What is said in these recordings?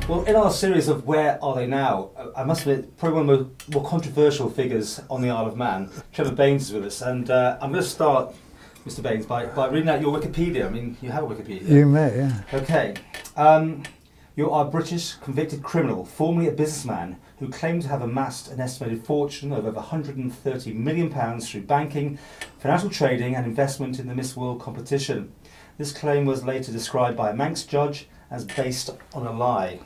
Well, in our series of Where Are They Now, I must admit, probably one of the more controversial figures on the Isle of Man, Trevor Baines is with us, and I'm going to start, Mr. Baines, by reading out your Wikipedia. I mean, you have a Wikipedia. You may, yeah. Okay. You are a British convicted criminal, formerly a businessman, who claimed to have amassed an estimated fortune of over £130 million through banking, financial trading and investment in the Miss World competition. This claim was later described by a Manx judge as based on a lie.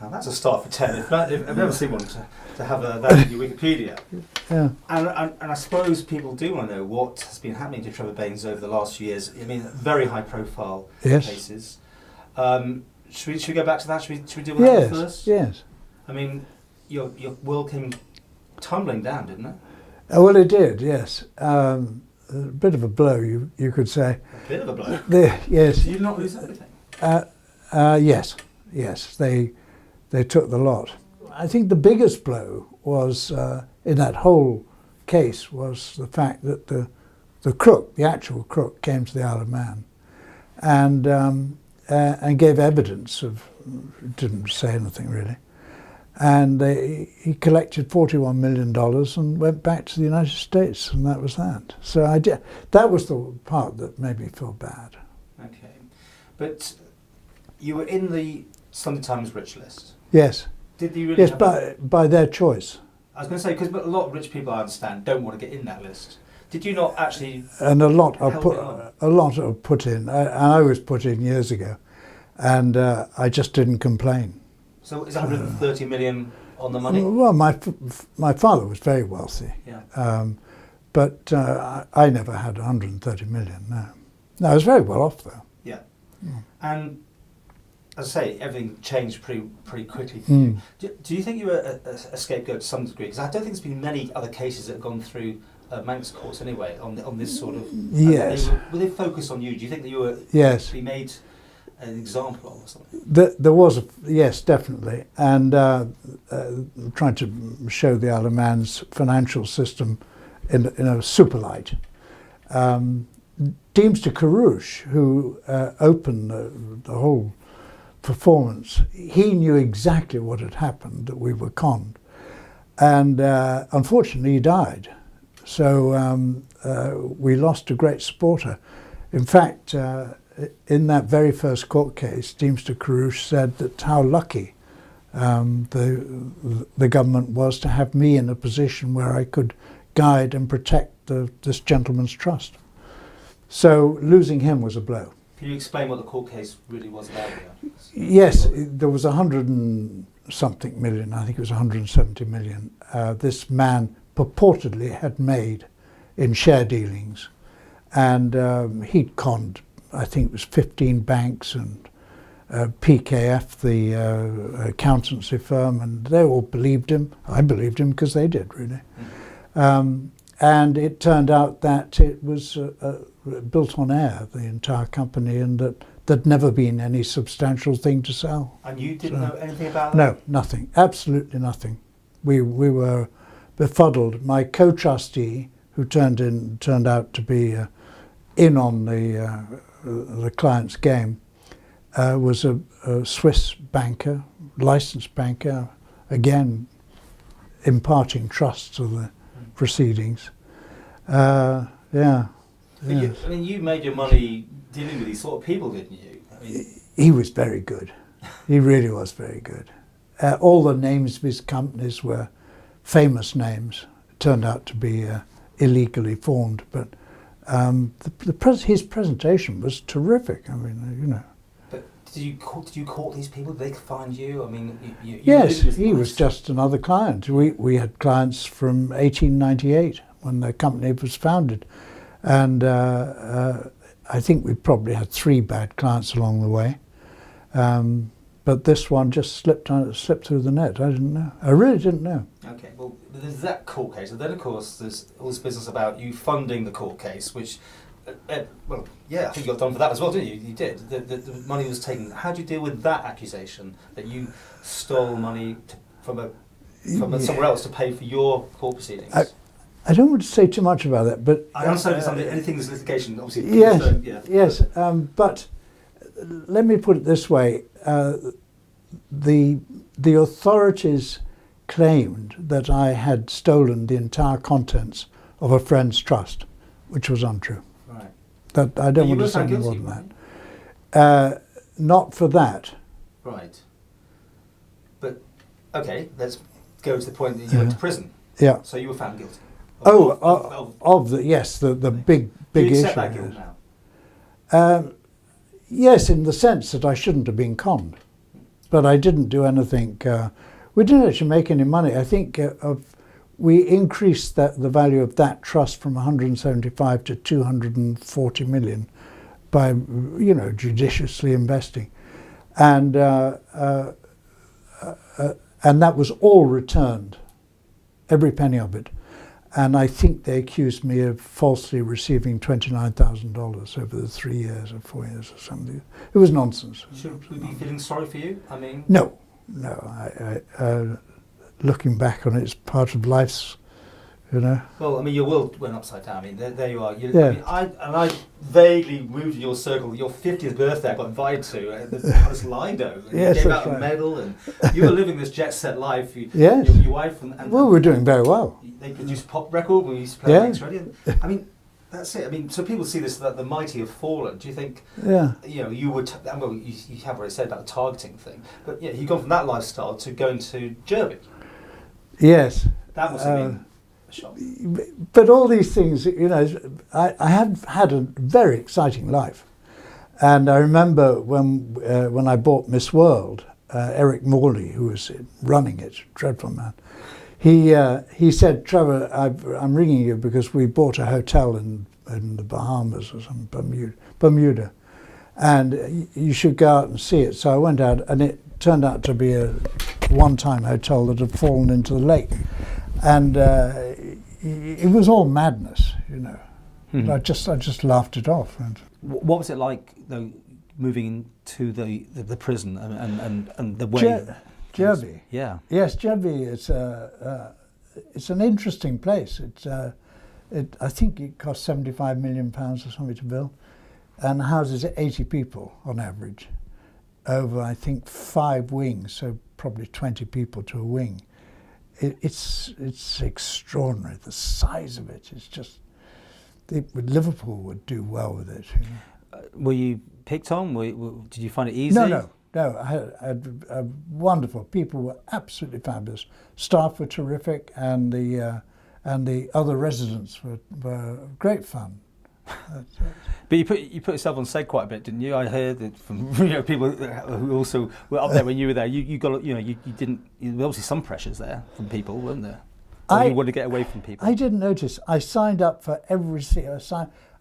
Now that's a start for 10. I've never seen one to have that in your Wikipedia. Yeah. And I suppose people do want to know what has been happening to Trevor Baines over the last few years. I mean, very high profile cases. Should we go back to that? Should we deal with that first? Yes. I mean, your world came tumbling down, didn't it? Well, it did, yes. A bit of a blow, you could say. A bit of a blow? Yes. Did you not lose everything? Yes. They took the lot. I think the biggest blow was, in that whole case, was the fact that the crook, the actual crook, came to the Isle of Man and gave evidence of, didn't say anything really. And he collected $41 million and went back to the United States, and that was that. So that was the part that made me feel bad. Okay. But you were in the Sunday Times rich list. Yes. Did you really? Yes, by their choice. I was going to say, because a lot of rich people, I understand, don't want to get in that list. Did you not actually? And a lot are put in. I was put in years ago, and I just didn't complain. So is 130 million on the money? Well, my father was very wealthy. Yeah. But I never had 130 million. No, I was very well off though. Yeah. Mm. And as I say, everything changed pretty quickly for you. Do you think you were a scapegoat to some degree? Because I don't think there's been many other cases that have gone through Manx courts anyway on this sort of. Yes. Were they focused on you? Do you think that you were? Yes. Be made an example of or something? There was, yes, definitely, and trying to show the Isle of Man's financial system in a super light. Deemster Carouche, who opened the whole performance, he knew exactly what had happened, that we were conned, and unfortunately he died. So we lost a great supporter. In fact, in that very first court case, Deemster Carouche said that how lucky the government was to have me in a position where I could guide and protect this gentleman's trust. So losing him was a blow. Can you explain what the court case really was about? Yes, there was 100 and something million, I think it was 170 million, this man purportedly had made in share dealings. And he'd conned, I think it was 15 banks and PKF, the accountancy firm, and they all believed him. I believed him because they did, really. And it turned out that it was built on air, the entire company, and that there'd never been any substantial thing to sell. And you didn't know anything about that? No, nothing, absolutely nothing. We were befuddled. My co-trustee, who turned out to be in on the client's game, was a Swiss banker, licensed banker, again imparting trust to the proceedings. You made your money dealing with these sort of people, didn't you? He was very good. He really was very good. All the names of his companies were famous names. It turned out to be illegally formed, but his presentation was terrific. I mean, you know. But did you court these people? Did they find you? I mean, yes, he was just another client. We had clients from 1898 when the company was founded, and I think we probably had 3 bad clients along the way. But this one just slipped through the net. I didn't know. I really didn't know. Okay, well, there's that court case, and then of course there's all this business about you funding the court case, which, I think you got done for that as well, didn't you? You did. The money was taken. How do you deal with that accusation that you stole money from somewhere else to pay for your court proceedings? I don't want to say too much about that, but I understand anything that's litigation, obviously. Yes, yes. But let me put it this way: the authorities claimed that I had stolen the entire contents of a friend's trust, which was untrue. Right. That I don't want to say any more than that. Not for that. Right. But okay, let's go to the point that you went to prison. Yeah. So you were found guilty. Of the yes, the big Do you issue. accept that guilt now? Yes, in the sense that I shouldn't have been conned, but I didn't do anything. We didn't actually make any money. I think we increased the value of that trust from 175 to 240 million by judiciously investing, and that was all returned, every penny of it. And I think they accused me of falsely receiving $29,000 over the 3 years or 4 years or something. It was nonsense. Should we be feeling sorry for you? I mean, no. I looking back on it, it's part of life's, Well, I mean, your world went upside down. I mean, there you are. Yeah. I vaguely moved in your circle. Your 50th birthday, I got invited to this Lido. And Yes, you gave that's out a right. medal, and you were living this jet set life. Yes. Your wife and Well, we're doing very well. They produced a pop record when we used to play Yeah. Manx radio. I mean, that's it. I mean, so people see this that the mighty have fallen. Do you think? Yeah. You would. Well, you have already said about the targeting thing, but yeah, you've gone from that lifestyle to going to Jerby. Yes. That must have been a shock. But all these things, I have had a very exciting life. And I remember when I bought Miss World, Eric Morley, who was running it, dreadful man, he said, "Trevor, I'm ringing you because we bought a hotel in the Bahamas or some Bermuda, and you should go out and see it." So I went out, and it turned out to be a one-time hotel that had fallen into the lake, and it was all madness, Mm-hmm. I just laughed it off. And What was it like, though, moving to the prison and the way? Jerby. Yeah. Yes, Jerby. It's an interesting place. I think it cost £75 million or something to build, and houses 80 people on average, over I think 5 wings, so probably 20 people to a wing. It's extraordinary. The size of it is just. Liverpool would do well with it. Were you picked on? Did you find it easy? No. I had wonderful. People were absolutely fabulous. Staff were terrific, and the other residents were great fun. But you put yourself on stage quite a bit, didn't you? I heard that from people who also were up there when you were there. You got you didn't. There were obviously some pressures there from people, weren't there? Or you wanted to get away from people. I didn't notice. I signed up for every.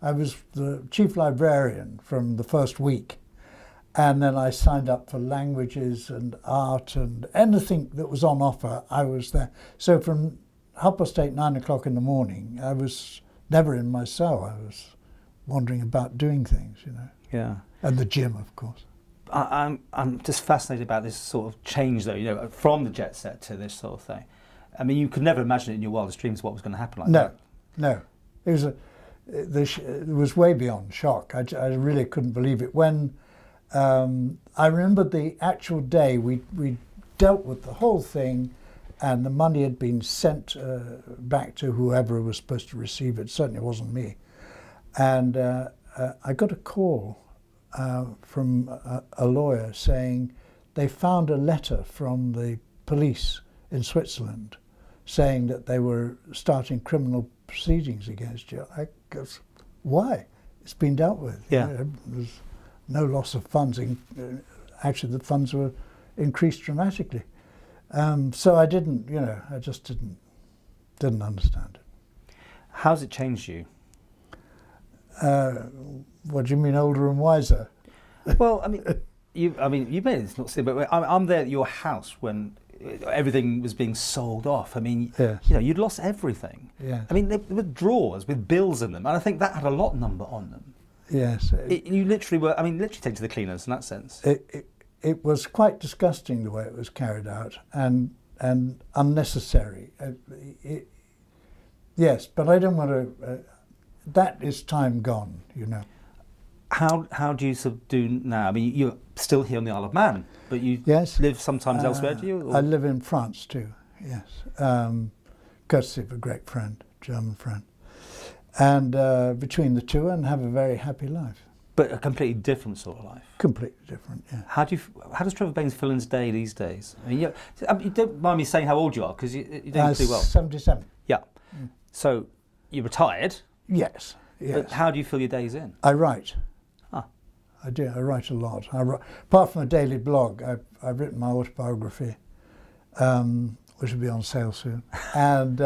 I was the chief librarian from the first week, and then I signed up for languages and art and anything that was on offer. I was there. So from 8:30, 9 o'clock in the morning, I was never in my cell. I was wandering about doing things, Yeah. And the gym, of course. I'm just fascinated about this sort of change, though. From the jet set to this sort of thing. I mean, you could never imagine it in your wildest dreams what was going to happen like that. No. It was way beyond shock. I really couldn't believe it. When I remember the actual day we dealt with the whole thing, and the money had been sent back to whoever was supposed to receive it. Certainly it wasn't me. And I got a call from a lawyer saying they found a letter from the police in Switzerland saying that they were starting criminal proceedings against you. I goes, why? It's been dealt with. Yeah. There's no loss of funds. Actually, the funds were increased dramatically. So I didn't, I just didn't understand it. How's it changed you? What do you mean, older and wiser? Well, you made it. It's not silly, but I'm there at your house when everything was being sold off. Yes. You'd lost everything. Yes. There were drawers with bills in them, and I think that had a lot number on them. Yes. You literally were. Literally taken to the cleaners in that sense. It was quite disgusting the way it was carried out, and unnecessary. Yes, but I don't want to. That is time gone, How do you subdue now? I mean, you're still here on the Isle of Man, but you live sometimes elsewhere, do you? Or? I live in France too, yes. Courtesy of a great friend, German friend. And between the two, and have a very happy life. But a completely different sort of life. Completely different, yeah. How does Trevor Baines fill in his day these days? I mean, you don't mind me saying how old you are, because you don't do well. 77. Yeah. Mm. So you're retired. Yes. Yes. But how do you fill your days in? I write. Ah. I do. I write a lot. Apart from a daily blog, I've written my autobiography, which will be on sale soon, and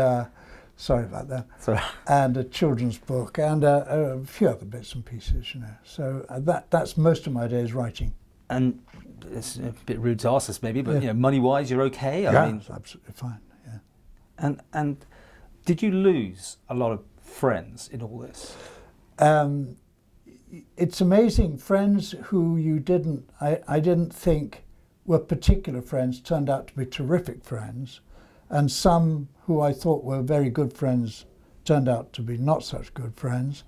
sorry about that. Sorry. And a children's book, and a few other bits and pieces, you know. So that's most of my days writing. And it's a bit rude to ask this, maybe, but Yeah. you know, money-wise, you're okay. Yeah, I mean, it's absolutely fine. Yeah. And did you lose a lot of friends in all this? It's amazing. Friends who I didn't think were particular friends turned out to be terrific friends, and some who I thought were very good friends turned out to be not such good friends.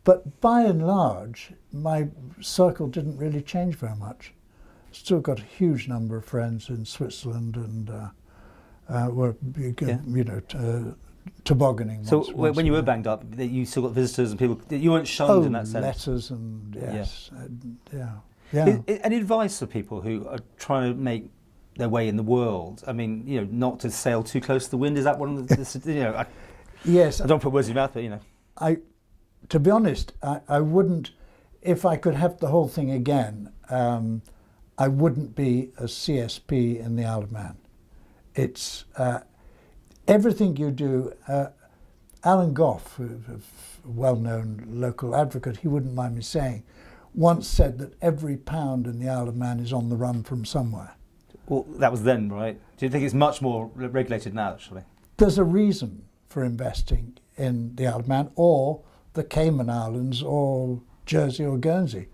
But by and large, my circle didn't really change very much. Still got a huge number of friends in Switzerland, and tobogganing. So when you were banged up, you still got visitors and people. You weren't shunned in that sense. Letters and yes, yeah. Any advice for people who are trying to make their way in the world? I mean, you know, not to sail too close to the wind. Is that one of the you know? Yes. I don't put words in your mouth, but you know. To be honest, I wouldn't. If I could have the whole thing again, I wouldn't be a CSP in the Isle of Man. It's everything you do. Alan Gough, a well-known local advocate, he wouldn't mind me saying, once said that every pound in the Isle of Man is on the run from somewhere. Well, that was then, right? Do you think it's much more regulated now, actually? There's a reason for investing in the Isle of Man or the Cayman Islands or Jersey or Guernsey.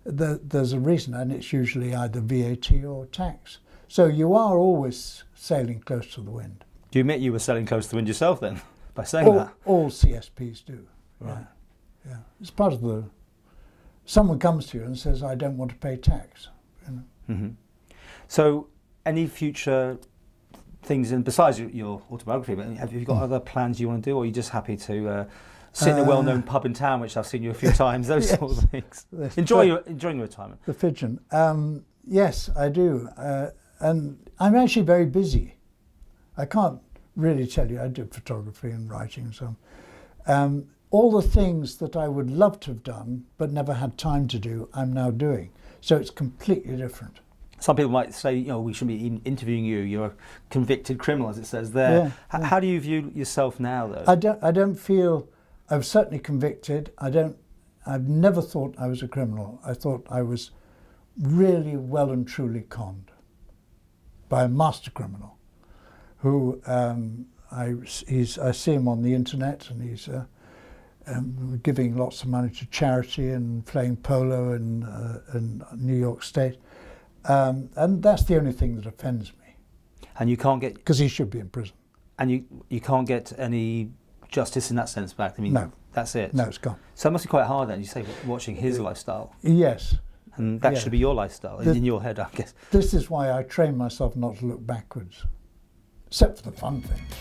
There's a reason, and it's usually either VAT or tax. So you are always sailing close to the wind. Do you admit you were sailing close to the wind yourself then, by saying that? All CSPs do. Right. Yeah. It's part of the... Someone comes to you and says, I don't want to pay tax. You know? Mm-hmm. So, any future things, and besides your autobiography, but have you got other plans you want to do, or are you just happy to sit in a well-known pub in town, which I've seen you a few times, those yes. sort of things? Enjoying your retirement? The Fidgeon. Yes, I do. And I'm actually very busy. I can't really tell you. I do photography and writing and so on. All the things that I would love to have done but never had time to do, I'm now doing. So it's completely different. Some people might say, you know, we shouldn't be interviewing you. You're a convicted criminal, as it says there. Yeah. How do you view yourself now, though? I don't feel. I'm certainly convicted. I've never thought I was a criminal. I thought I was really well and truly conned by a master criminal, who I see him on the internet, and he's giving lots of money to charity and playing polo in New York State. And that's the only thing that offends me. And you can't get... Because he should be in prison. And you can't get any justice in that sense back? I mean, no. That's it? No, it's gone. So it must be quite hard then, you say, watching his lifestyle. Yes. And that should be your lifestyle, in your head, I guess. This is why I train myself not to look backwards, except for the fun things.